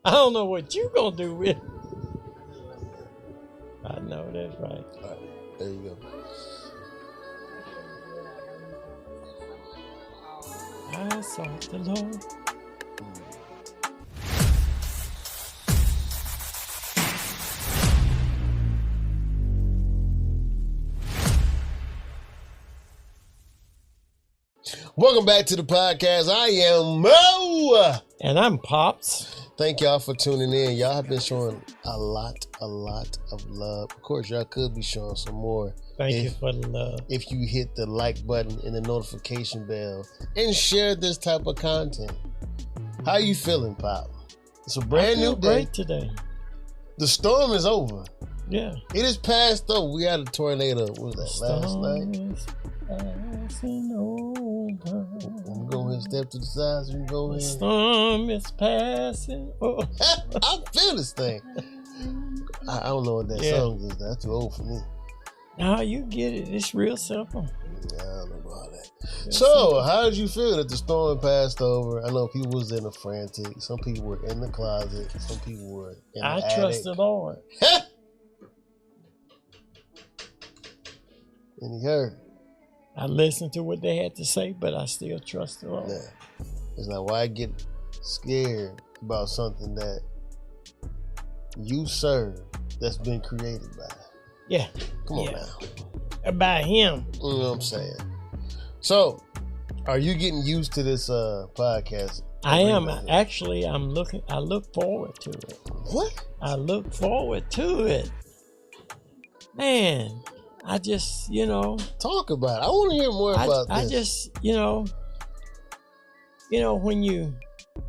I don't know what you gonna do with it. I know that's right. All right, there you go. I sought the Lord. Welcome back to the podcast. I am Mo. And I'm Pops. Thank y'all for tuning in. Y'all have been showing a lot of love. Of course, y'all could be showing some more. Thank you for the love. If you hit the like button and the notification bell and share this type of content. How you feeling, Pop? It's a brand new day. Great today. The storm is over. Yeah. It is past though. We had a tornado. What was that, last night? Passing over. I'm going to step to the side so you go in. The storm is passing over. I feel this thing. I don't know what that song is. That's too old for me. No, you get it. It's real simple. I don't know about that. So, how did you feel that the storm passed over? I know people was in a frantic. Some people were in the closet. Some people were in the attic. I trust the Lord. And he heard. I listened to what they had to say, but I still trust the Lord. Yeah. It's like, why get scared about something that you serve that's been created by? Yeah. Come on now. By him. You know what I'm saying? So, are you getting used to this podcast? I am. Actually, I look forward to it. What? I look forward to it. Man, I just, Talk about it. I want to hear more about this. I just, when you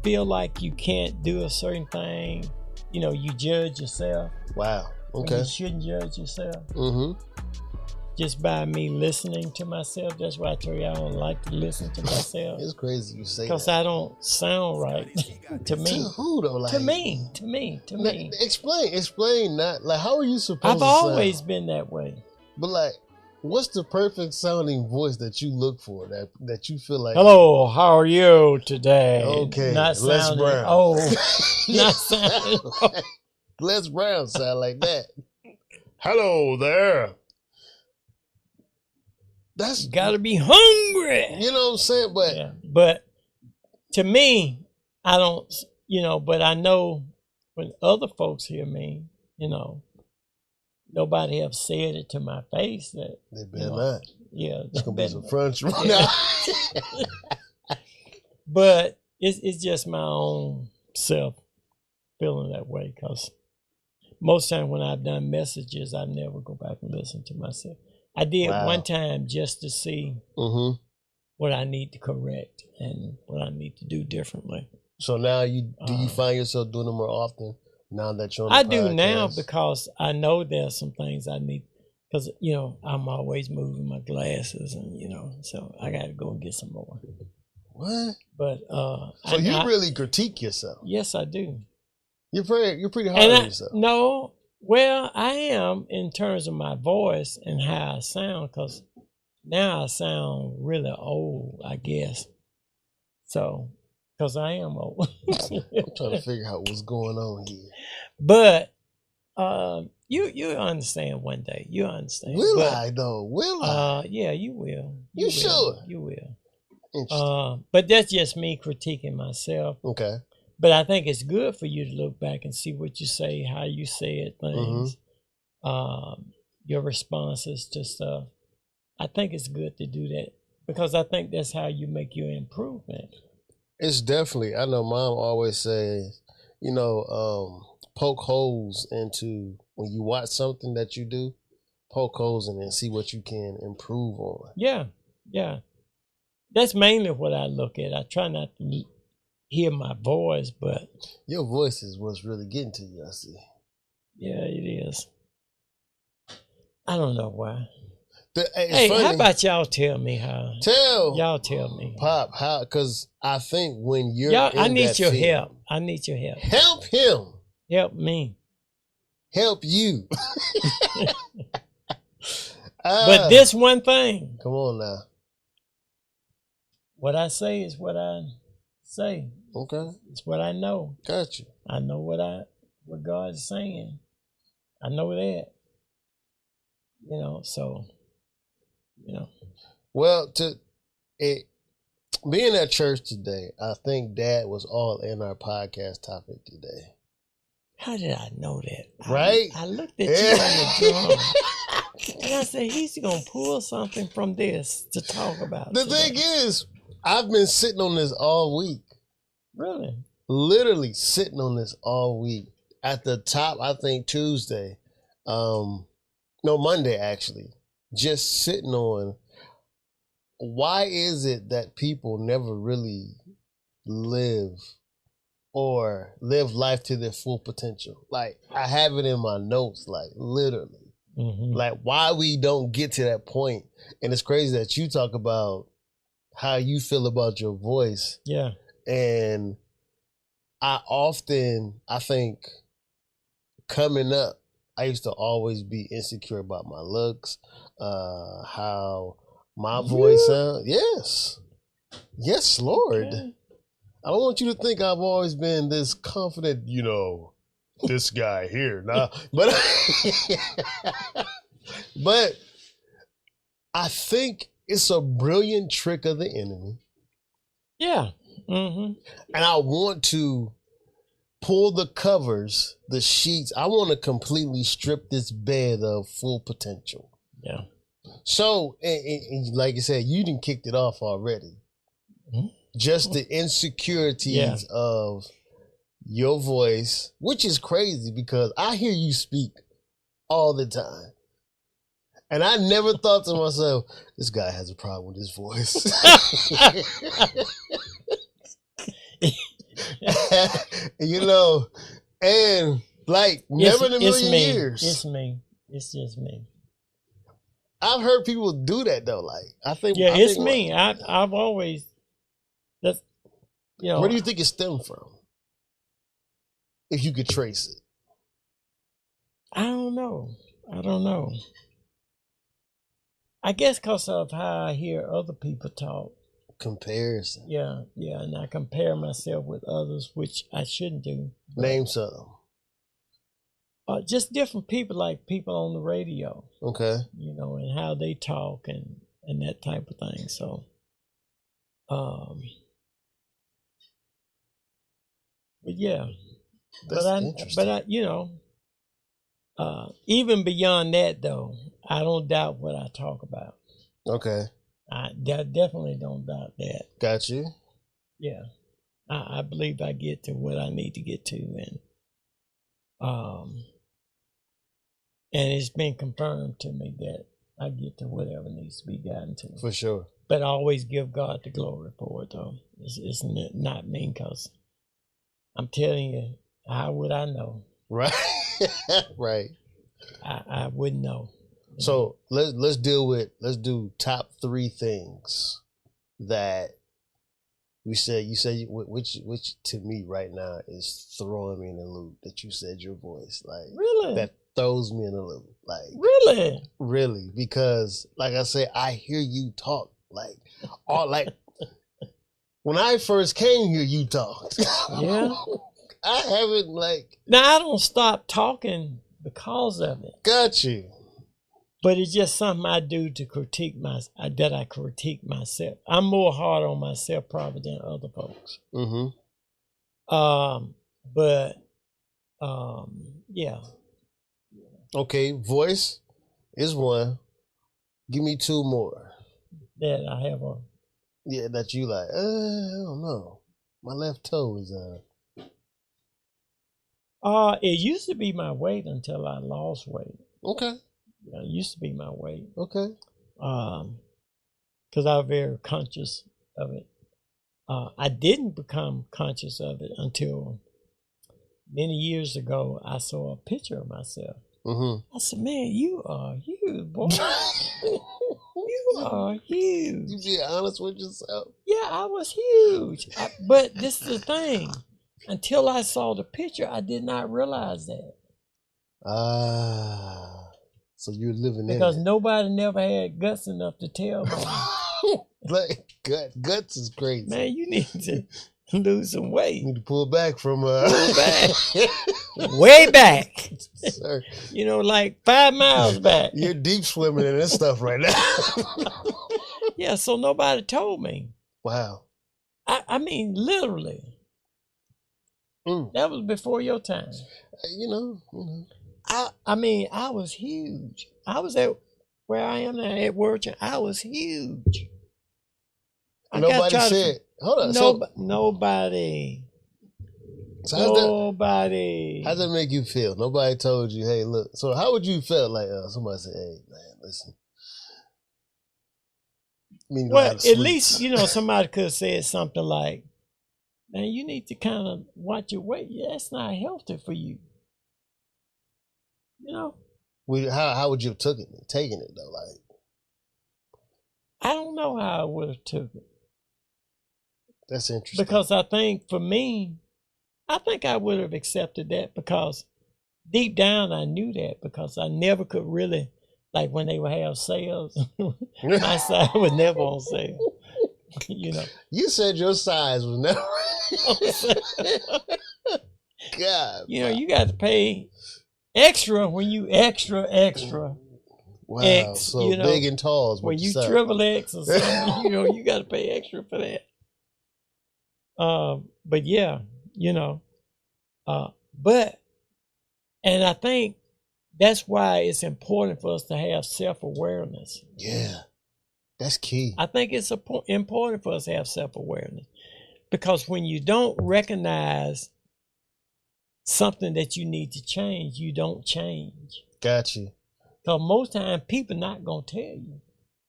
feel like you can't do a certain thing, you judge yourself. Wow. Okay. You shouldn't judge yourself. Mm-hmm. Just by me listening to myself. That's why I tell you I don't like to listen to myself. It's crazy you say that. Because I don't sound right to me. To who though? Like, to me. Explain that. Like, how are you supposed I've to always sound? been that way. But like, what's the perfect sounding voice that you look for? That you feel like, hello, how are you today? Okay, not Les sounding, Brown. Oh, not sounding. Les Brown sound like that. Hello there. That's gotta be hungry. You know what I'm saying? But but to me, I don't. But I know when other folks hear me, nobody have said it to my face that they better not. Yeah, it's gonna be some French right now. But it's just my own self feeling that way, because most time when I've done messages, I never go back and listen to myself. I did one time just to see what I need to correct and what I need to do differently. So now do you find yourself doing it more often now that you're on the I podcast? do now, because I know there's some things I need, because, I'm always moving my glasses and, so I got to go and get some more. What? But so you really critique yourself? Yes, I do. You're pretty hard on yourself. No. Well, I am in terms of my voice and how I sound, because now I sound really old, I guess. So, because I am old. I'm trying to figure out what's going on here. But you understand one day. You understand. Will I, though? Will I? Yeah, you will. You sure? You will. Interesting. But that's just me critiquing myself. Okay. But I think it's good for you to look back and see what you say, how you said things, your responses to stuff. I think it's good to do that, because I think that's how you make your improvement. It's definitely, I know Mom always says, poke holes into, when you watch something that you do, poke holes in it and see what you can improve on. Yeah. That's mainly what I look at. I try not to hear my voice, but your voice is what's really getting to you, I see. Yeah, it is. I don't know why. Hey, funny. How about y'all tell me how? Y'all tell me, Pop, how? Because I think when you're I need your help. I need your help. Help him. Help me. Help you. But this one thing. Come on now. What I say is what I say. Okay. It's what I know. Gotcha. I know what God is saying. I know that. So, Well, being at church today, I think Dad was all in our podcast topic today. How did I know that? Right? I looked at you on the drum. And I said, he's going to pull something from this to talk about. The thing is, I've been sitting on this all week. Really? Literally sitting on this all week. At the top, I think Tuesday. Monday actually. Just sitting on why is it that people never really live life to their full potential? Like, I have it in my notes, like literally. Mm-hmm. Like, why we don't get to that point. And it's crazy that you talk about how you feel about your voice. Yeah. And I think coming up, I used to always be insecure about my looks, how my voice sounds. Yes, Lord. Okay. I don't want you to think I've always been this confident, this guy here. Nah, but but I think it's a brilliant trick of the enemy. Yeah. Mm-hmm. And I want to pull the covers, the sheets. I want to completely strip this bed of full potential. Yeah. So, and like you said, you done kicked it off already. Mm-hmm. Just the insecurities of your voice, which is crazy because I hear you speak all the time. And I never thought to myself, this guy has a problem with his voice. And like never in a million years. It's me. It's just me. I've heard people do that though. Like it's me. I've always Where do you think it stemmed from? If you could trace it. I don't know. I guess because of how I hear other people talk. Comparison. Yeah, and I compare myself with others, which I shouldn't do. Name some. Just different people, like people on the radio. Okay. And how they talk and that type of thing. So, but yeah. That's interesting. Even beyond that though, I don't doubt what I talk about. Okay. I definitely don't doubt that. Got you. Yeah. I believe I get to what I need to get to, and it's been confirmed to me that I get to whatever needs to be gotten to. For sure. But I always give God the glory for it though. It's not me, because I'm telling you, how would I know? Right. Right. I wouldn't know. So let's do top 3 things that you said which to me right now is throwing me in a loop, that you said your voice. Like, really? That throws me in a loop. Like, really, because like I said, I hear you talk like when I first came here, you talked. Yeah. I haven't now I don't stop talking because of it. Got you. But it's just something I do to critique that I critique myself. I'm more hard on myself probably than other folks. Mm-hmm. Yeah. Okay, voice is one. Give me 2 more. That I have that you like. I don't know. My left toe is it used to be my weight until I lost weight. Okay. Yeah, it used to be my weight. Okay. Because I was very conscious of it. I didn't become conscious of it until many years ago. I saw a picture of myself. Mm-hmm. I said, "Man, you are huge, boy. You are huge." You be honest with yourself. Yeah, I was huge. But this is the thing. Until I saw the picture, I did not realize that. So you're living because in it. Nobody never had guts enough to tell me. Like, guts is crazy. Man, you need to. lose some weight. You need to pull back from Pull back. Way back. Sir, You know, like 5 miles back. you're deep swimming in this stuff right now. Yeah, so nobody told me. Wow. I mean, literally. That was before your time. You know. I mean, I was huge. I was at where I am now at work. I was huge. Nobody said. Hold on. Nobody. So Nobody. How does that make you feel? Nobody told you, hey, look. So how would you feel like somebody said, hey, man, listen. Well, at least, you know, somebody could have said something like, man, you need to kind of watch your weight. Yeah, that's not healthy for you. You know? How would you have taken it though? Like, I don't know how I would have took it. That's interesting. Because I think for me, I think I would have accepted that because deep down I knew that because I never could really, like when they would have sales, my size was never on sale. You know. You said your size was never on sale. God. You know, you got to pay extra when you extra. Wow, X, so you know, big and tall is what when you said. triple X or something, you know, you got to pay extra for that. But yeah, you know, and I think that's why it's important for us to have self-awareness. Yeah, that's key. I think it's important for us to have self-awareness because when you don't recognize something that you need to change, you don't change. Got you. Because most times people not going to tell you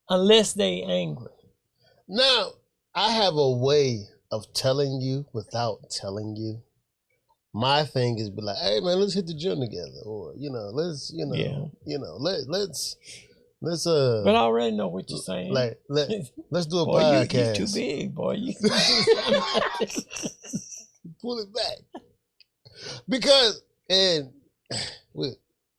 unless they angry. Now, I have a way of telling you without telling you. My thing is be like, hey man, let's hit the gym together. Or, let's But I already know what you're saying. Like let's do a boy, podcast. You too big, boy. You pull it back. Because I'm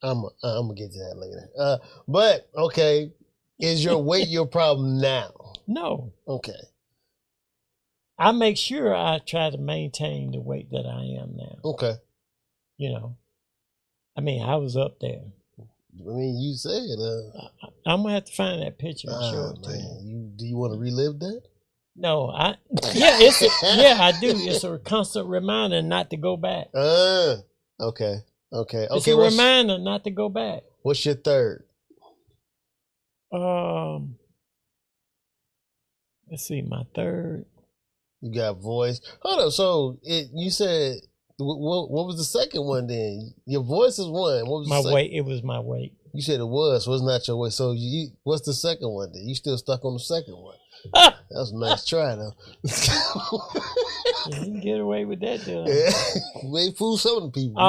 gonna get to that later. But okay, is your weight your problem now? No. Okay. I make sure I try to maintain the weight that I am now. Okay. You know, I mean, I was up there. I mean, you said. I'm gonna have to find that picture and show it to you. Do you want to relive that? No, I do. It's a constant reminder not to go back. Okay. It's a reminder not to go back. What's your third? Let's see, my third. You got voice. Hold up. So you said what was the second one then? Your voice is one. What was my weight? It was my weight. You said it was. So it's not your weight. So what's the second one then? You still stuck on the second one? That was a nice try though. You can get away with that though. Yeah. We fool some of the people.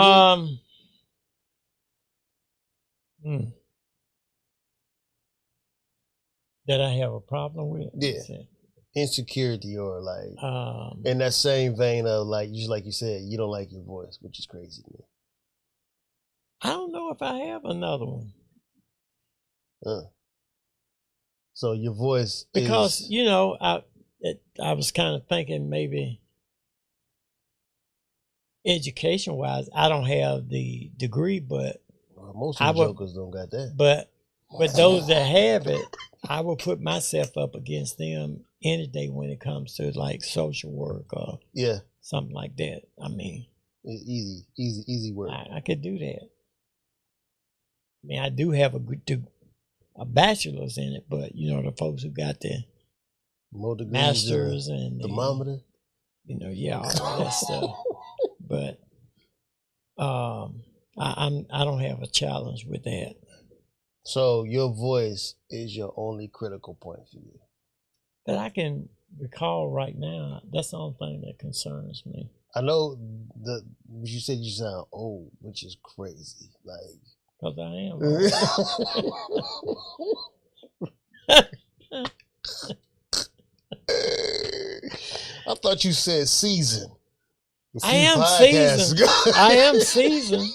That I have a problem with. Yeah. Insecurity or like in that same vein of like you said, you don't like your voice, which is crazy to me. I don't know if I have another one. So your voice because I was kind of thinking maybe education wise, I don't have the degree, but most of the jokers don't got that. But those that have it, I will put myself up against them any day when it comes to like social work or something like that. I mean, easy work. I could do that. I mean, I do have a bachelor's in it, but the folks who got the masters and thermometer, all that stuff. But I don't have a challenge with that. So your voice is your only critical point for you? That I can recall right now. That's the only thing that concerns me. I know you said you sound old, which is crazy. Like, because I am. I thought you said seasoned. I am seasoned. I am seasoned.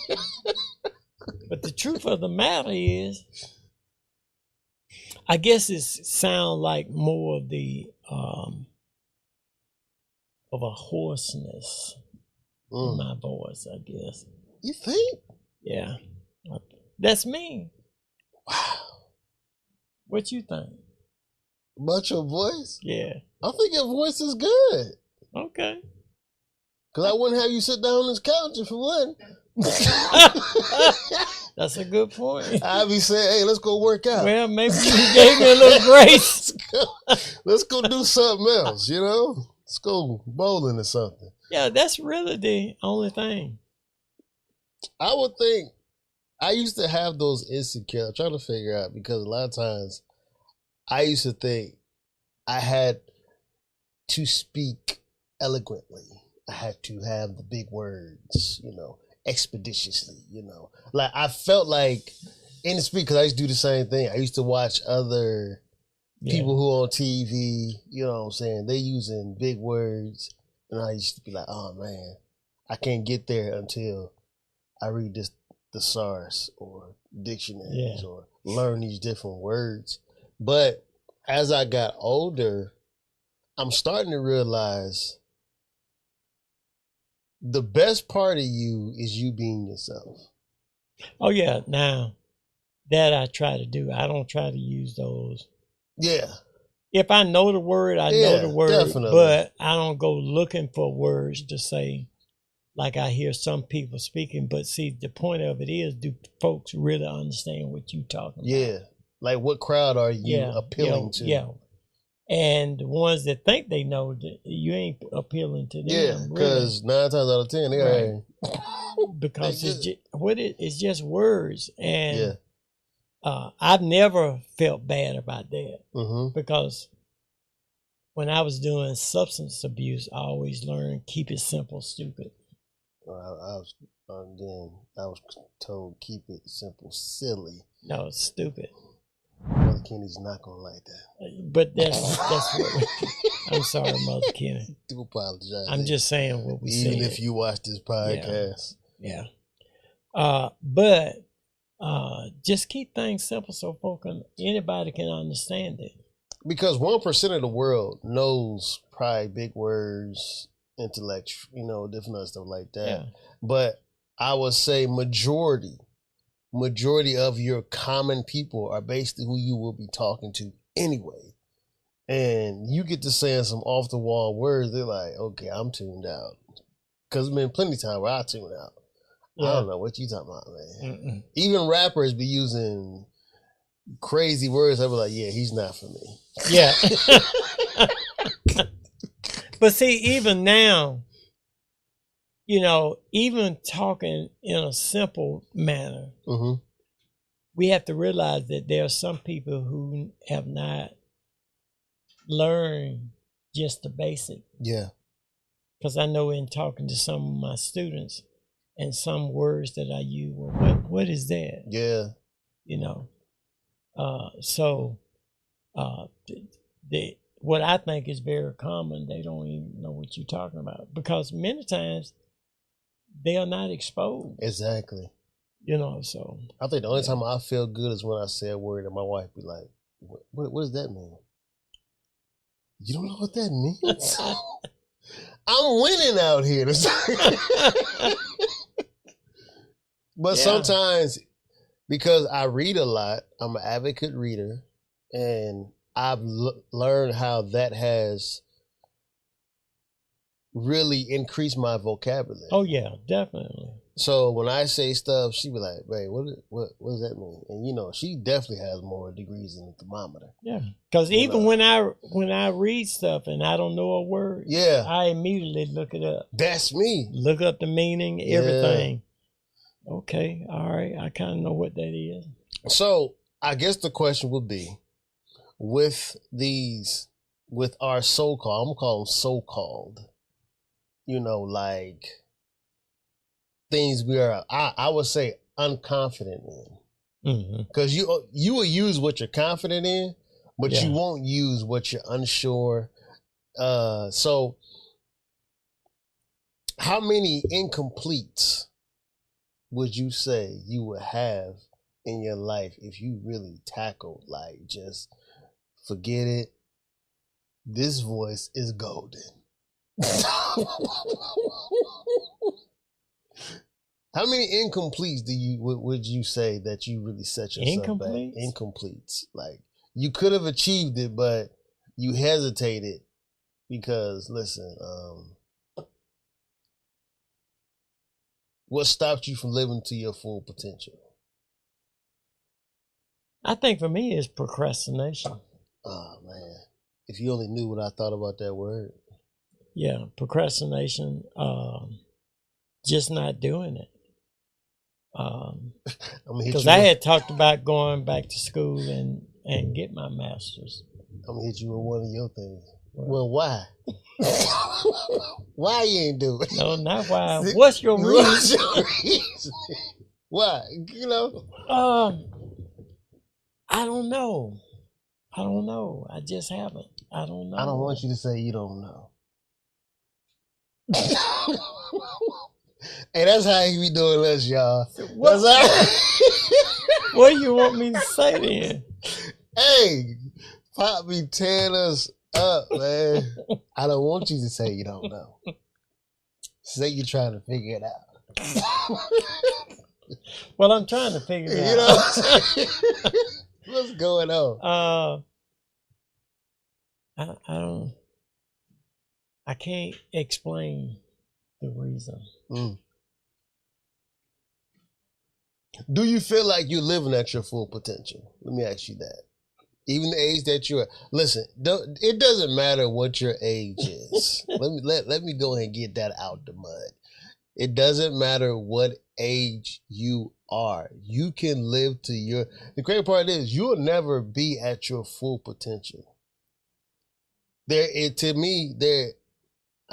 But the truth of the matter is, I guess it sounds like more of the of a hoarseness in my voice, I guess. You think? Yeah. That's me. Wow. What you think? About your voice? Yeah. I think your voice is good. Okay. Because I wouldn't have you sit down on this couch if it wasn't. That's a good point. I'd be saying, hey, let's go work out. Well, maybe you gave me a little grace. Let's go do something else, you know? Let's go bowling or something. Yeah, that's really the only thing. I would think, I used to have those insecurities. I'm trying to figure out, because a lot of times I used to think I had to speak eloquently. I had to have the big words, you know, expeditiously, you know. Like, I felt like, in the speak, because I used to do the same thing. I used to watch other people who on TV, you know what I'm saying, they using big words. And I used to be like, oh, man, I can't get there until I read this thesaurus or dictionaries or learn these different words. But as I got older, I'm starting to realize the best part of you is you being yourself. Oh, yeah. Now, that I try to do. I don't try to use those. Yeah. If I know the word, I know the word. Definitely. But I don't go looking for words to say like I hear some people speaking. But see, the point of it is, do folks really understand what you're talking about? Yeah. Like, what crowd are you appealing to? Yeah. And the ones that think they know, you ain't appealing to them. Yeah, because 9 times out of 10, they are. Because it's just words. And I've never felt bad about that. Because when I was doing substance abuse, I always learned, keep it simple, stupid. I was told, keep it simple, silly. No, it's stupid. Mother Kenny's not gonna like that. But that's what I'm sorry, Mother Kenny. I do apologize. I'm just saying what we said. Even if you watch this podcast. Yeah. But just keep things simple so anybody can understand it. Because 1% of the world knows probably big words, intellect, you know, different other stuff like that. Yeah. But I would say majority of your common people are basically who you will be talking to anyway. And you get to saying some off the wall words, they're like, okay, I'm tuned out. Because there's been plenty of times where I tune out. I don't know what you talking about, man. Even rappers be using crazy words. I be like, yeah, he's not for me. Yeah. But see, even now, you know, even talking in a simple manner, we have to realize that there are some people who have not learned just the basic. Yeah. Because I know in talking to some of my students and some words that I use, well, what is that? Yeah. You know, what I think is very common, they don't even know what you're talking about. Because many times, they are not exposed. Exactly. You know, so. I think the only time I feel good is when I say a word and my wife be like, what does that mean? You don't know what that means? I'm winning out here. But sometimes, because I read a lot, I'm an advocate reader, and I've learned how that has really increased my vocabulary. Oh yeah, definitely. So when I say stuff, she be like, "Babe, what does that mean?" And you know, she definitely has more degrees than the thermometer. Yeah, because even when I read stuff and I don't know a word, I immediately look it up. That's me. Look up the meaning, everything. Okay, all right, I kind of know what that is. So I guess the question would be, with our so-called, I'm gonna call them so-called, you know, like things we are, I would say, unconfident in. Because you will use what you're confident in, but you won't use what you're unsure. So how many incompletes would you say you would have in your life if you really tackled, like, just forget it, this voice is golden? How many incompletes would you say that you really set yourself back? Incompletes. Like you could have achieved it, but you hesitated because listen, what stopped you from living to your full potential? I think for me it's procrastination. Oh man. If you only knew what I thought about that word. Yeah, procrastination, just not doing it. Because I had talked about going back to school and get my master's. I'm gonna hit you with one of your things. Well, why? Why you ain't do it? No, not why. What's your reason? Why? You know? I don't know. I just haven't. I don't know. I don't want you to say you don't know. Hey, that's how he be doing us, y'all. What do you want me to say then? Hey, Pop be tearing us up, man. I don't want you to say you don't know. Say you're trying to figure it out. Well, I'm trying to figure it out. You know what I'm saying? What's going on? I can't explain the reason. Do you feel like you're living at your full potential? Let me ask you that. Even the age that you're, listen, it doesn't matter what your age is. let me go ahead and get that out the mud. It doesn't matter what age you are. You can live to your, the great part is you'll never be at your full potential.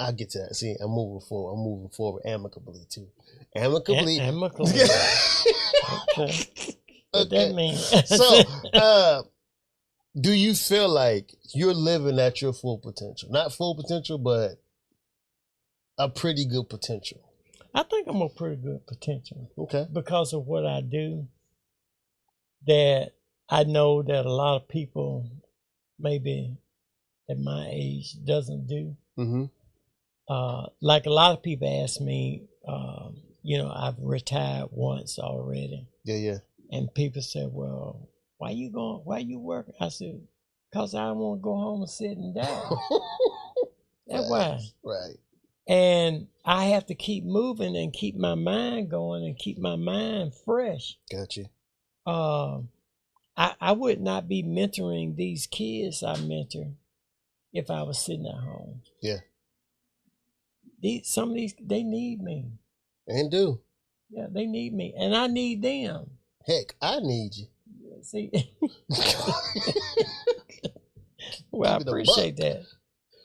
I'll get to that. See, I'm moving forward amicably too. Amicably. Amicably. Okay. What that means. So, do you feel like you're living at your full potential? Not full potential, but a pretty good potential. I think I'm a pretty good potential. Okay. Because of what I do, that I know that a lot of people maybe at my age doesn't do. Mm-hmm. Like a lot of people ask me, I've retired once already. Yeah. And people say, well, why you working? I said, because I don't want to go home and sit and die. That's why. Right. And I have to keep moving and keep my mind going and keep my mind fresh. Gotcha. I would not be mentoring these kids I mentor if I was sitting at home. Yeah. Some of these, they need me. And do. Yeah, they need me. And I need them. Heck, I need you. See? Well, I appreciate that.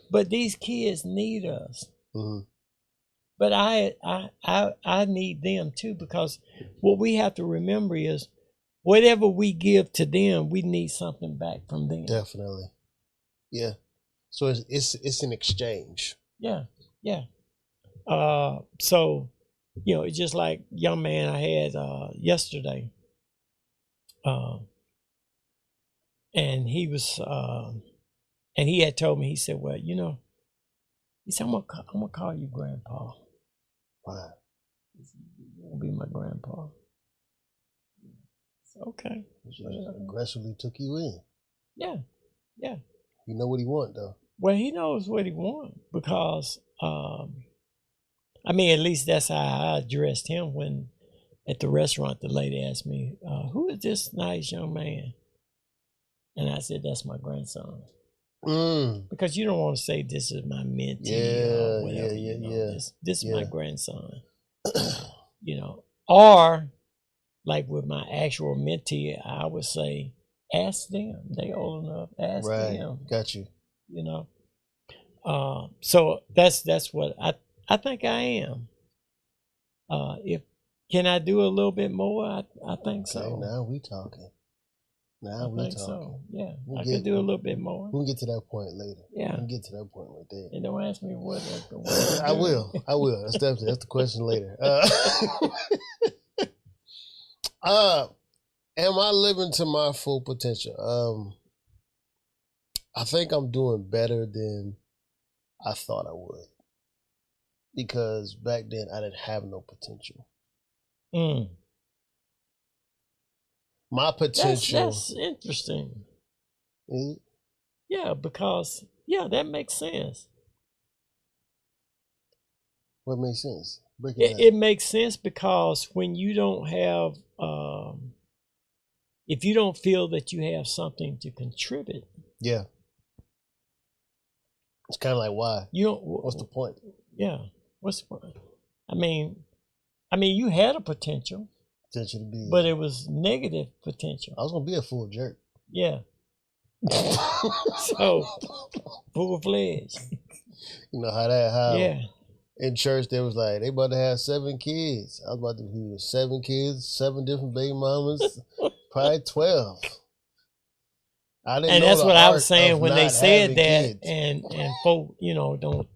But these kids need us. Mm-hmm. But I need them too, because what we have to remember is whatever we give to them, we need something back from them. Definitely. Yeah. So it's an exchange. Yeah. So, it's just like young man I had yesterday. And he was and he had told me, he said, well, he said, I'm gonna call you Grandpa. Wow. You're gonna be my grandpa. So, okay. He aggressively took you in. Yeah. You know what he want though. Well, he knows what he wants because at least that's how I addressed him when at the restaurant the lady asked me, who is this nice young man? And I said, that's my grandson. Because you don't want to say this is my mentee or whatever. Yeah. This is my grandson. Or like with my actual mentee, I would say, ask them. They old enough. Ask them. Got you. So that's what I think I am. Can I do a little bit more? I think so. Okay, now we talking. I think so. Yeah, I can do a little bit more. We'll get to that point later. Yeah, we'll get to that point right there. And don't ask me what. I will. That's the question later. Am I living to my full potential? I think I'm doing better than I thought I would. because back then I didn't have no potential. My potential. That's interesting. Is it? Yeah, because that makes sense. What makes sense? It makes sense because when you don't have, if you don't feel that you have something to contribute, yeah, it's kind of like why you don't. What's the point? Yeah, what's the point? I mean, you had a potential To be, but it was negative potential. I was gonna be a full jerk. Yeah. So full-fledged. You know how yeah. In church they was like they about to have 7 kids. I was about to be 7 kids, 7 different baby mamas, probably 12. I didn't and know that's the what I art was saying of when they not said having that, kids. and folk, don't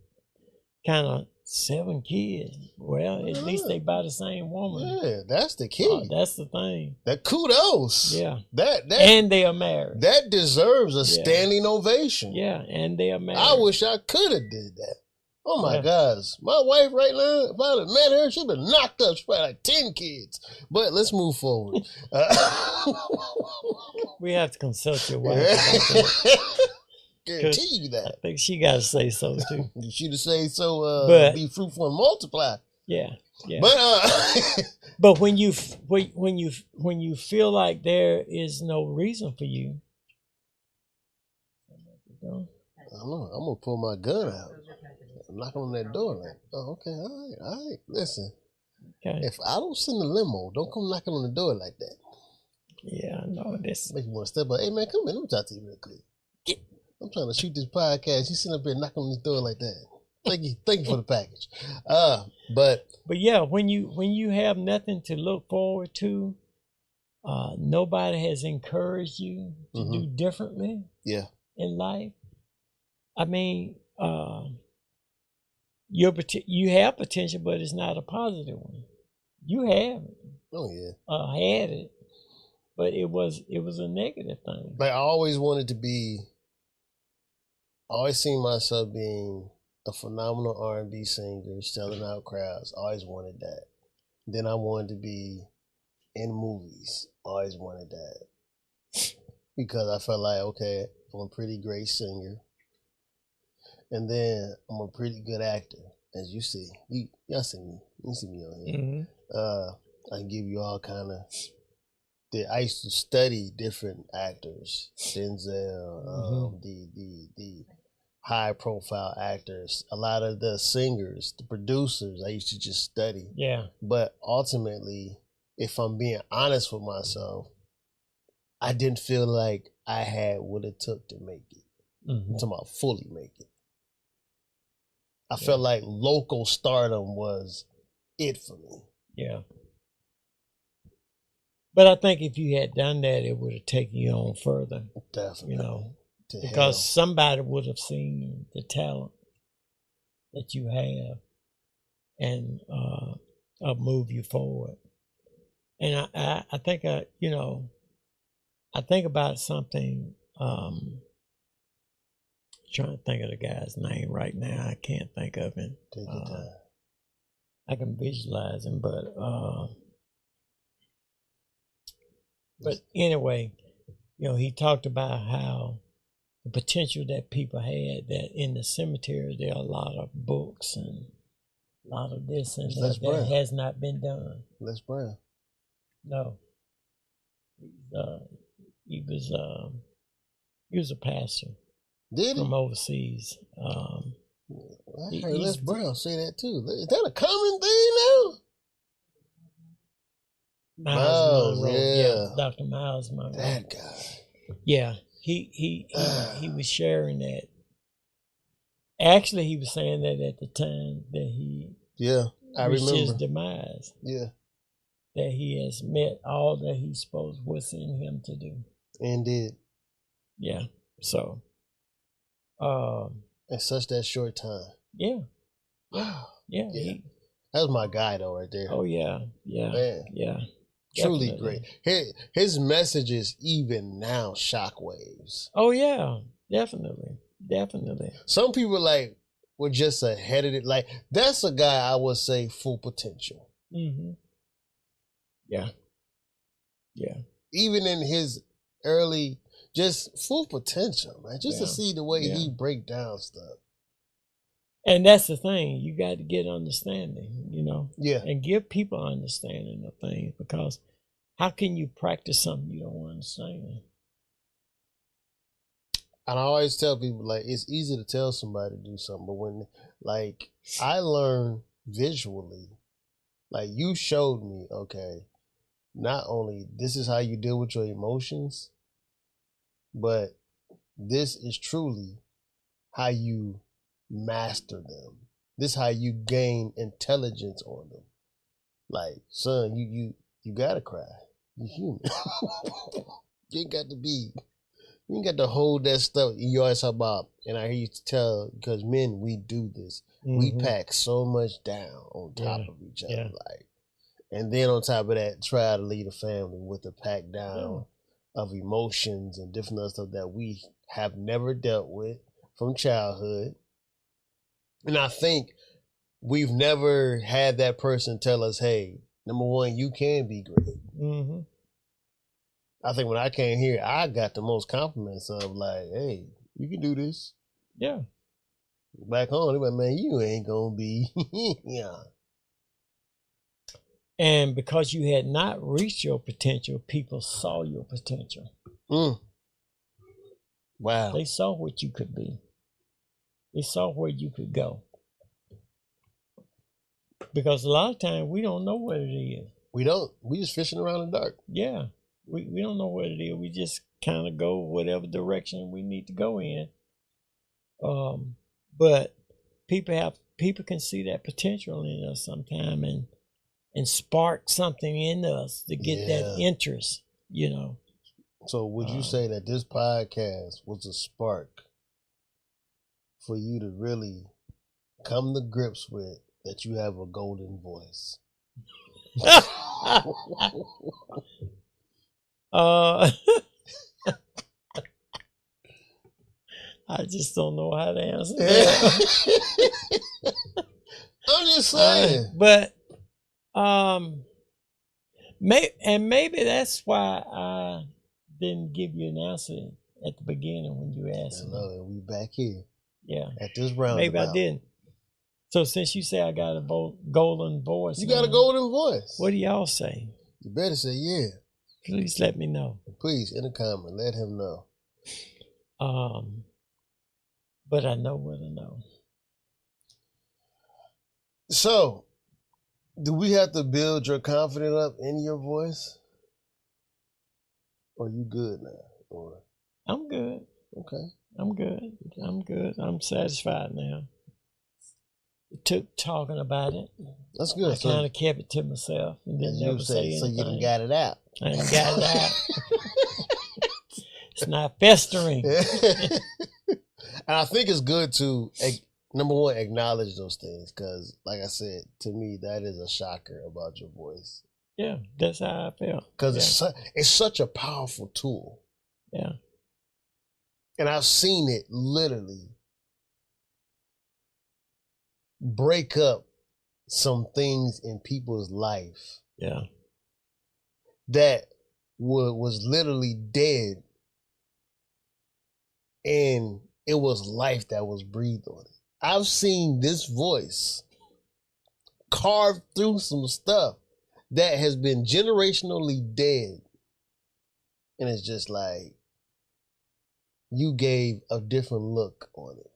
kind of 7 kids. Well, at least they by the same woman. Yeah, that's the key. That's the thing. That kudos. Yeah. That and they are married. That deserves a standing ovation. Yeah, and they are married. I wish I could have did that. Oh my gosh. My wife right now, if I'd have met her, she'd been knocked up. She's probably like 10 kids. But let's move forward. We have to consult your wife about that. Guarantee you that. I think she got to say so too. She to say so. But, be fruitful and multiply. Yeah, yeah. But but when you feel like there is no reason for you, I don't know. I'm gonna pull my gun out. Knock on that door like, oh, okay, all right. Listen, if I don't send a limo, don't come knocking on the door like that. Yeah, I know this. Make you want to step up. Hey man, come in. Let me talk to you real quick. I'm trying to shoot this podcast. You sitting up here knocking on this door like that. Thank you for the package. But yeah, when you have nothing to look forward to, nobody has encouraged you to do differently. Yeah. In life, I mean, you have potential, but it's not a positive one. You have it. Oh yeah. Had it, but it was a negative thing. Like I always wanted to be. I always seen myself being a phenomenal R&B singer, selling out crowds. I always wanted that. Then I wanted to be in movies. I always wanted that because I felt like, okay, I'm a pretty great singer, and then I'm a pretty good actor, as you see. Y'all see me. You see me on here. Mm-hmm. I can give you all kind of. I used to study different actors, Denzel, the high profile actors, a lot of the singers, the producers. I used to just study. Yeah. But ultimately, if I'm being honest with myself, I didn't feel like I had what it took to make it. I'm talking about fully make it. I felt like local stardom was it for me. Yeah. But I think if you had done that, it would have taken you on further. Definitely. Because somebody would have seen the talent that you have and move you forward. And I think I think about something. Trying to think of the guy's name right now. I can't think of him. Take your time. I can visualize him, but anyway, he talked about how the potential that people had, that in the cemetery there are a lot of books and a lot of this and that has not been done. Les Brown. No. He was a pastor. Did he? From overseas. I heard Les Brown say that too. Is that a common thing now? Miles Monroe. Yeah, Dr. Miles Monroe. That guy. Yeah, he was sharing that. Actually, he was saying that at the time that he reached his demise. Yeah, that he has met all that he's supposed was in him to do, and did. Yeah. So. In such that short time. Yeah. Yeah. That was my guy though, right there. Oh yeah. Man. Yeah. Truly Definitely. great. His messages even now shockwaves. Oh yeah, definitely. Some people like were just ahead of it. Like, that's a guy I would say full potential. Mm-hmm. Yeah. Yeah. Even in his early, just full potential, man. Just to see the way he break down stuff. And that's the thing. You got to get understanding, you know. Yeah. And give people understanding of things, because how can you practice something you don't understand? And I always tell people, like, it's easy to tell somebody to do something, but when, like, I learn visually, like, you showed me, okay, not only this is how you deal with your emotions, but this is truly how you master them. This is how you gain intelligence on them. Like, son, you gotta cry. You're human. You ain't got to be. You ain't got to hold that stuff. You always talk about, and I hear you tell, because men, we do this. Mm-hmm. We pack so much down on top of each other, like, and then on top of that, try to lead a family with a pack down of emotions and different other stuff that we have never dealt with from childhood. And I think we've never had that person tell us, hey, number one, you can be great. Mm-hmm. I think when I came here, I got the most compliments of, like, hey, you can do this. Yeah. Back home, they were like, man, you ain't going to be. Yeah. And because you had not reached your potential, people saw your potential. Mm. Wow. They saw what you could be. They saw where you could go. Because a lot of times we don't know what it is. We don't. We just fishing around in the dark. Yeah. We don't know what it is. We just kind of go whatever direction we need to go in. But people can see that potential in us sometime and spark something in us to get that interest, you know. So would you say that this podcast was a spark for you to really come to grips with that you have a golden voice? I just don't know how to answer that. I'm just saying. Maybe that's why I didn't give you an answer at the beginning when you asked me. No, we back here. Yeah. At this roundabout. Maybe I didn't. So since you say I got a golden voice. You got a golden voice. What do y'all say? You better say yeah. Please let me know. Please, in the comment, let him know. But I know what I know. So, do we have to build your confidence up in your voice? Or you good now? Or I'm good. Okay. I'm good. I'm satisfied now. It took talking about it. That's good. I kind of kept it to myself and didn't never say anything. So you done got it out. I done got it out. It's not festering. And I think it's good to, number one, acknowledge those things, because, like I said, to me, that is a shocker about your voice. Yeah, that's how I felt. Because it's such a powerful tool. Yeah. And I've seen it literally break up some things in people's life. Yeah. That was literally dead. And it was life that was breathed on it. I've seen this voice carve through some stuff that has been generationally dead. And it's just like, you gave a different look on it.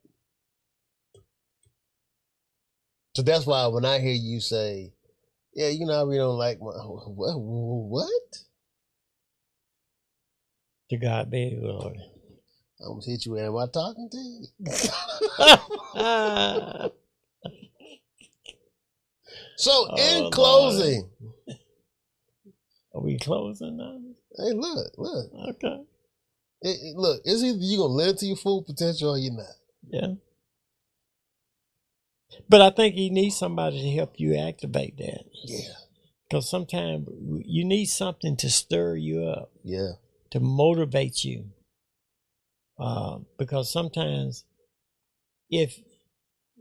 So that's why when I hear you say, yeah, you know, I really don't like my, what? To God be the glory. I almost hit you. Am I talking to you? So in closing. Lord. Are we closing now? Hey, look. Okay. Look, it's either you're going to live to your full potential or you're not. Yeah. But I think you need somebody to help you activate that. Yeah. Because sometimes you need something to stir you up. Yeah. To motivate you. Because sometimes if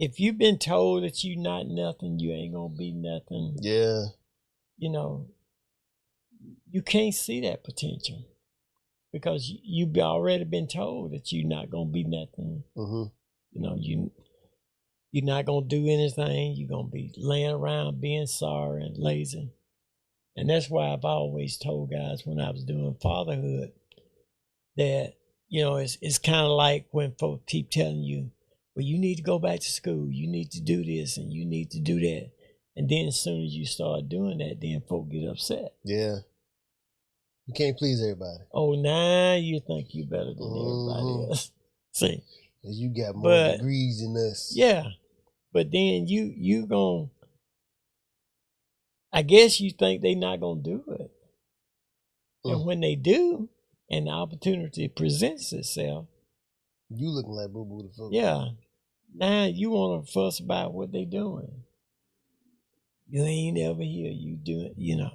if you've been told that you not nothing, you ain't gonna be nothing. Yeah. You know, you can't see that potential because you've already been told that you're not gonna be nothing. Mm-hmm. You know, you're not gonna do anything. You're gonna be laying around being sorry and lazy. And that's why I've always told guys when I was doing fatherhood that, you know, it's kind of like when folks keep telling you, well, you need to go back to school, you need to do this and you need to do that. And then as soon as you start doing that, then folk get upset. Yeah. You can't please everybody. Oh, now you think you better than everybody else. See? You got more degrees than us. Yeah. But then you gonna, I guess you think they not gonna do it. And when they do, and the opportunity presents itself, you looking like boo boo the fool. Yeah. Now you want to fuss about what they doing. You ain't ever here. You do it, you know.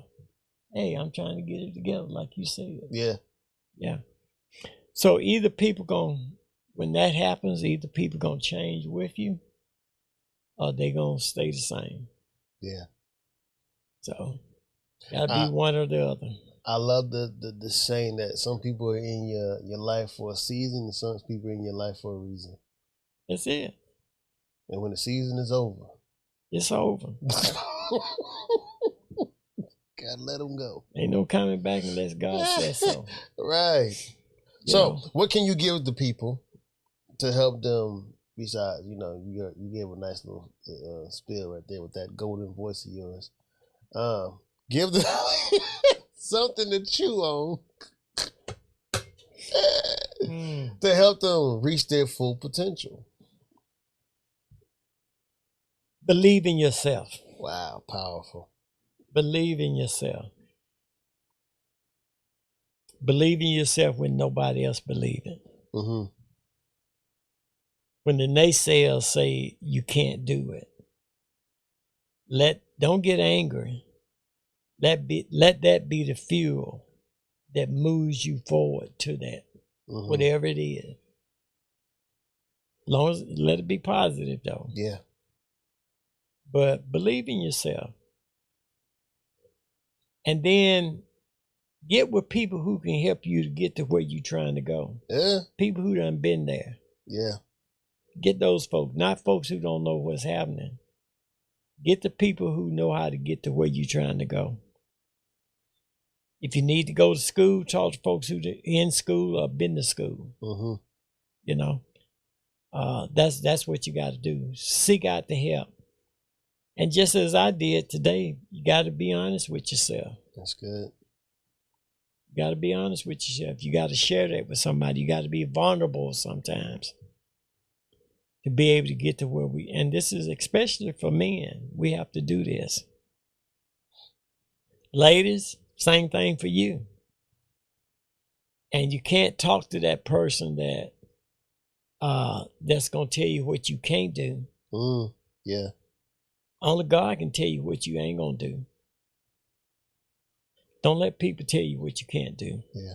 Hey, I'm trying to get it together, like you said. Yeah. Yeah. So either people when that happens, either people gonna change with you, or they gonna stay the same. Yeah. So gotta be one or the other. I love the saying that some people are in your life for a season and some people are in your life for a reason. That's it. And when the season is over, it's over. Gotta let them go. Ain't no coming back unless God says so. Right. So, what can you give the people to help them? Besides, you know, you gave a nice little spiel right there with that golden voice of yours. Give them something to chew on to help them reach their full potential. Believe in yourself. Wow, powerful. Believe in yourself. Believe in yourself when nobody else believes it. Mm-hmm. When the naysayers say you can't do it, don't get angry. Let that be the fuel that moves you forward to that, whatever it is. Long as let it be positive though. Yeah. But believe in yourself. And then get with people who can help you to get to where you're trying to go. Yeah. People who done been there. Yeah. Get those folks, not folks who don't know what's happening. Get the people who know how to get to where you're trying to go. If you need to go to school, talk to folks who are in school or been to school. Mm-hmm. You know, that's what you got to do. Seek out the help. And just as I did today, you got to be honest with yourself. That's good. You got to be honest with yourself. You got to share that with somebody. You got to be vulnerable sometimes to be able to get to where and this is especially for men, we have to do this. Ladies, same thing for you. And you can't talk to that person that's going to tell you what you can't do. Yeah. Only God can tell you what you ain't going to do. Don't let people tell you what you can't do. Yeah.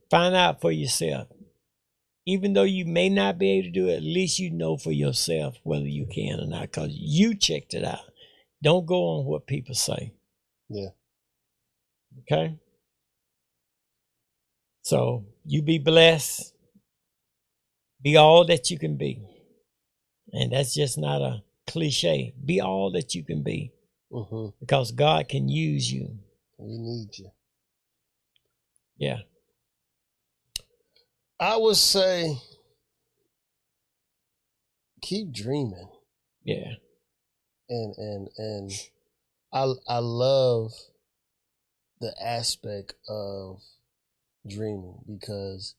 Find out for yourself. Even though you may not be able to do it, at least you know for yourself whether you can or not because you checked it out. Don't go on what people say. Yeah. Okay? So you be blessed. Be all that you can be. And that's just not a cliche. Be all that you can be. Because God can use you. We need you. Yeah. I would say keep dreaming. Yeah. And I love the aspect of dreaming because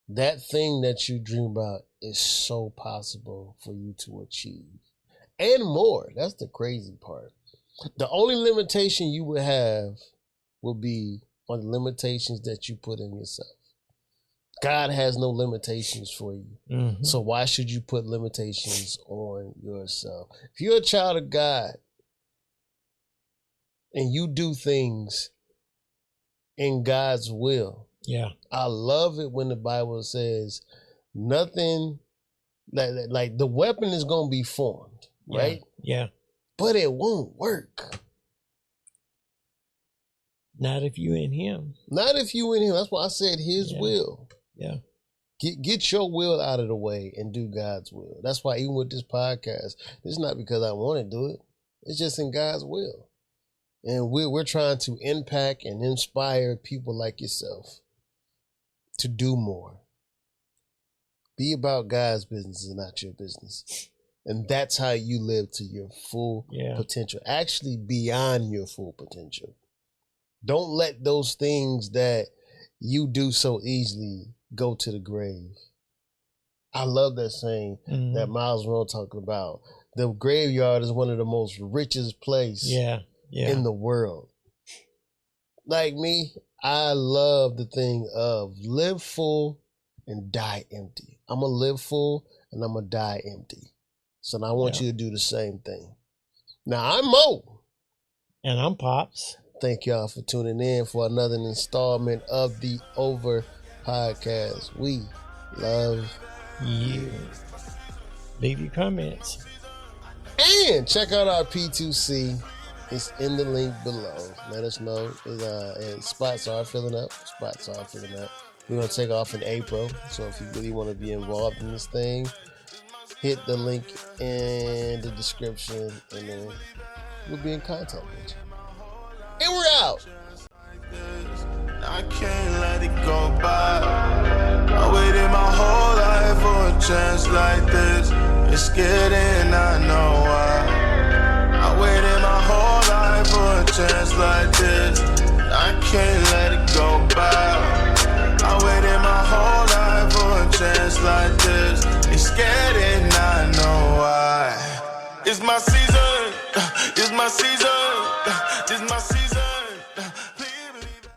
that thing that you dream about is so possible for you to achieve and more. That's the crazy part. The only limitation you would have will be on the limitations that you put in yourself. God has no limitations for you. Mm-hmm. So why should you put limitations on yourself? If you're a child of God and you do things in God's will, yeah, I love it when the Bible says nothing Like the weapon is gonna be formed, right? Yeah. But it won't work. Not if you in him. Not if you in him. That's why I said his will. Yeah. Get your will out of the way and do God's will. That's why even with this podcast, it's not because I want to do it. It's just in God's will. And we're trying to impact and inspire people like yourself to do more. Be about God's business and not your business. And that's how you live to your full potential. Actually beyond your full potential. Don't let those things that you do so easily go to the grave. I love that saying that Miles Monroe talking about. The graveyard is one of the most richest places in the world. Like me, I love the thing of live full and die empty. I'm going to live full and I'm going to die empty. So I want you to do the same thing. Now, I'm Mo. And I'm Pops. Thank y'all for tuning in for another installment of the Over Podcast. We love you. Leave your comments. And check out our P2C. It's in the link below. Let us know. And spots are filling up. We're going to take off in April. So if you really want to be involved in this thing, hit the link in the description and then we'll be in contact with you. And we're out. I can't let it go by. I waited my whole life for a chance like this. It's getting, I know why. I waited my whole life for a chance like